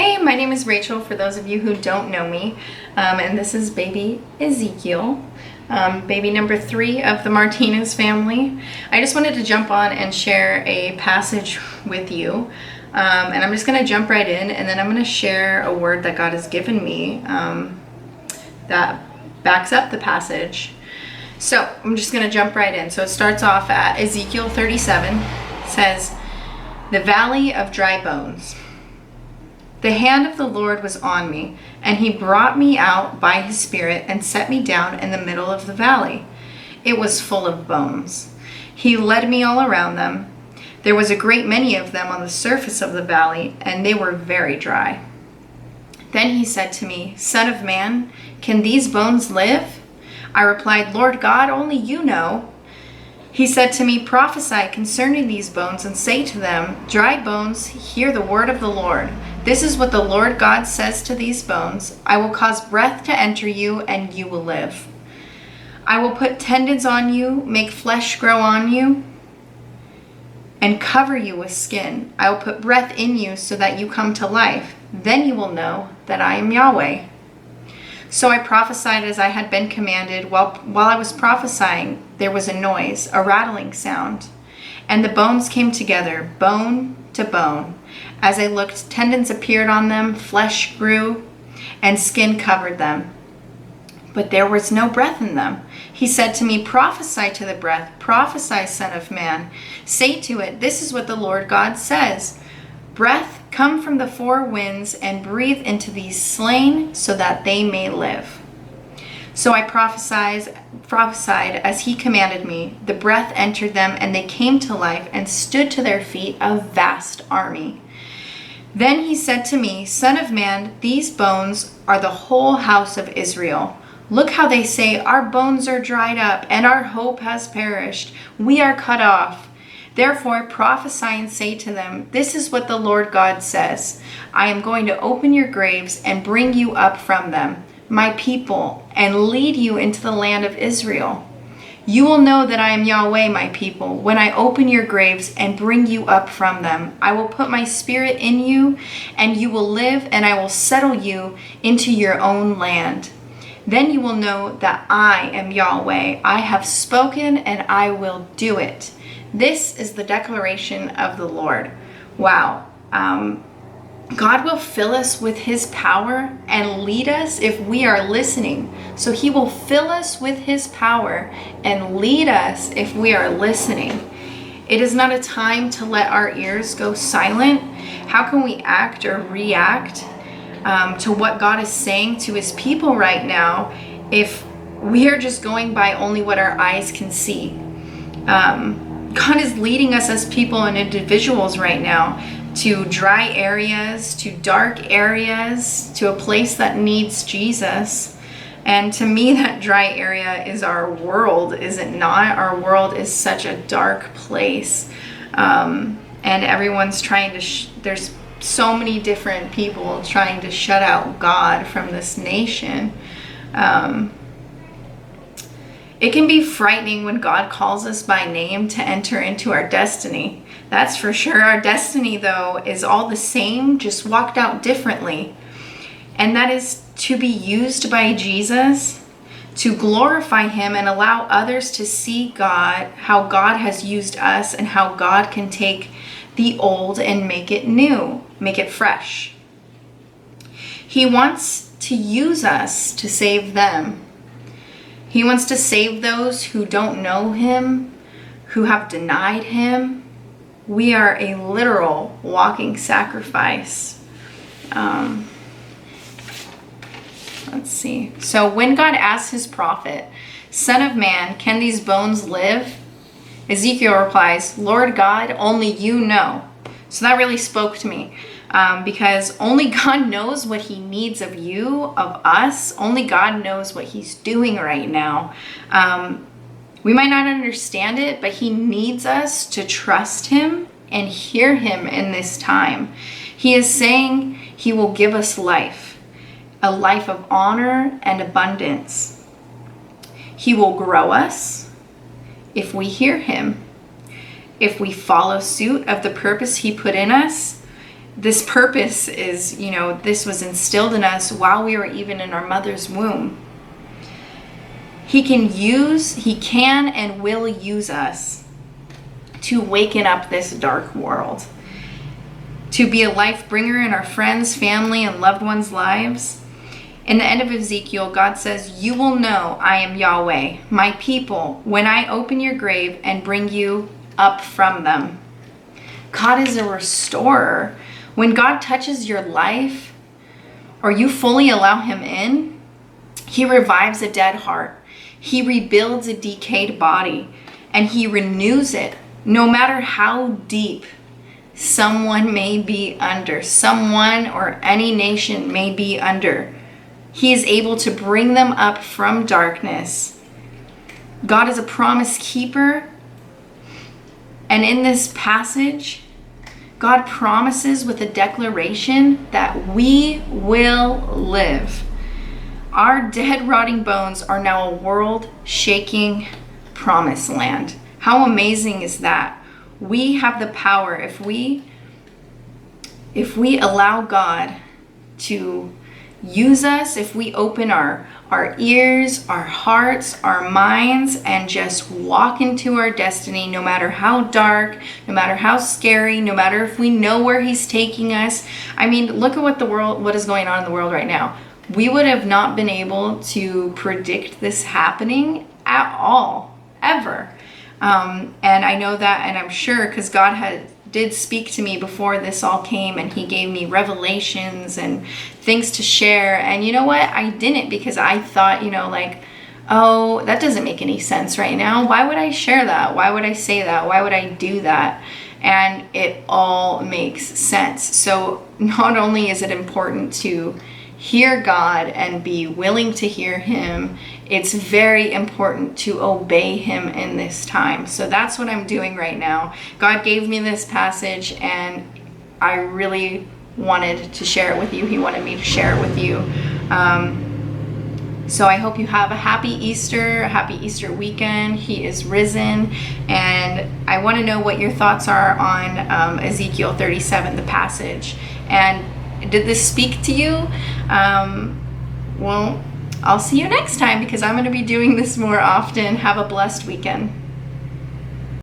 Hey, my name is Rachel, for those of you who don't know me, and this is baby Ezekiel, baby number 3 of the Martinez family. I just wanted to jump on and share a passage with you, and I'm just going to jump right in, and then I'm going to share a word that God has given me that backs up the passage. So I'm just going to jump right in. So it starts off at Ezekiel 37. It says, "The valley of dry bones. The hand of the Lord was on me, and he brought me out by his Spirit and set me down in the middle of the valley. It was full of bones. He led me all around them. There was a great many of them on the surface of the valley, and they were very dry. Then he said to me, 'Son of man, can these bones live?' I replied, 'Lord God, only you know.' He said to me, 'Prophesy concerning these bones and say to them, dry bones, hear the word of the Lord. This is what the Lord God says to these bones. I will cause breath to enter you, and you will live. I will put tendons on you, make flesh grow on you, and cover you with skin. I will put breath in you so that you come to life. Then you will know that I am Yahweh.' So I prophesied as I had been commanded. While I was prophesying, there was a noise, a rattling sound, and the bones came together, bone to bone. As I looked, tendons appeared on them, flesh grew, and skin covered them. But there was no breath in them. He said to me, 'Prophesy to the breath, prophesy, son of man. Say to it, this is what the Lord God says. Breath, come from the 4 winds and breathe into these slain so that they may live.' So I prophesied as he commanded me. The breath entered them, and they came to life and stood to their feet, a vast army. Then he said to me, 'Son of man, these bones are the whole house of Israel. Look how they say, our bones are dried up, and our hope has perished. We are cut off. Therefore prophesy and say to them, this is what the Lord God says. I am going to open your graves and bring you up from them, my people, and lead you into the land of Israel. You will know that I am Yahweh, my people, when I open your graves and bring you up from them. I will put my spirit in you, and you will live, and I will settle you into your own land. Then you will know that I am Yahweh. I have spoken, and I will do it. This is the declaration of the Lord." Wow. God will fill us with his power and lead us if we are listening. So he will fill us with his power and lead us if we are listening. It is not a time to let our ears go silent. How can we act or react to what God is saying to his people right now if we are just going by only what our eyes can see? God is leading us as people and individuals right now to dry areas, to dark areas, to a place that needs Jesus. And to me, that dry area is our world, is it not? Our world is such a dark place. And everyone's trying to, there's so many different people trying to shut out God from this nation. It can be frightening when God calls us by name to enter into our destiny. That's for sure. Our destiny, though, is all the same, just walked out differently. And that is to be used by Jesus, to glorify him and allow others to see God, how God has used us, and how God can take the old and make it new, make it fresh. He wants to use us to save them. He wants to save those who don't know him, who have denied him. We are a literal walking sacrifice. Let's see. So when God asked his prophet, "Son of man, can these bones live?" Ezekiel replies, "Lord God, only you know." So that really spoke to me. Because only God knows what he needs of you, of us. Only God knows what he's doing right now. We might not understand it, but he needs us to trust him and hear him in this time. He is saying he will give us life, a life of honor and abundance. He will grow us if we hear him, if we follow suit of the purpose he put in us, this purpose is, this was instilled in us while we were even in our mother's womb. He can and will use us to waken up this dark world, to be a life bringer in our friends, family, and loved ones' lives. In the end of Ezekiel, God says, "You will know I am Yahweh, my people, when I open your grave and bring you up from them." God is a restorer. When God touches your life, or you fully allow him in, he revives a dead heart. He rebuilds a decayed body, and he renews it, no matter how deep someone may be under, someone or any nation may be under. He is able to bring them up from darkness. God is a promise keeper. And in this passage, God promises with a declaration that we will live. Our dead, rotting bones are now a world-shaking promised land. How amazing is that? We have the power, if we allow God to use us, if we open our ears, our hearts, our minds, and just walk into our destiny, no matter how dark, no matter how scary, no matter if we know where he's taking us. I mean, look at what is going on in the world right now. We would have not been able to predict this happening at all, ever. And I know that, and I'm sure, because God did speak to me before this all came, and he gave me revelations and things to share. And you know what? I didn't, because I thought, oh, that doesn't make any sense right now. Why would I share that? Why would I say that? Why would I do that? And it all makes sense. So not only is it important to hear God and be willing to hear him, it's very important to obey him in this time. So that's what I'm doing right now. God gave me this passage, and I really wanted to share it with you. He wanted me to share it with you. So I hope you have a happy Easter weekend. He is risen. And I want to know what your thoughts are on Ezekiel 37, the passage. And did this speak to you? Well, I'll see you next time, because I'm going to be doing this more often. Have a blessed weekend.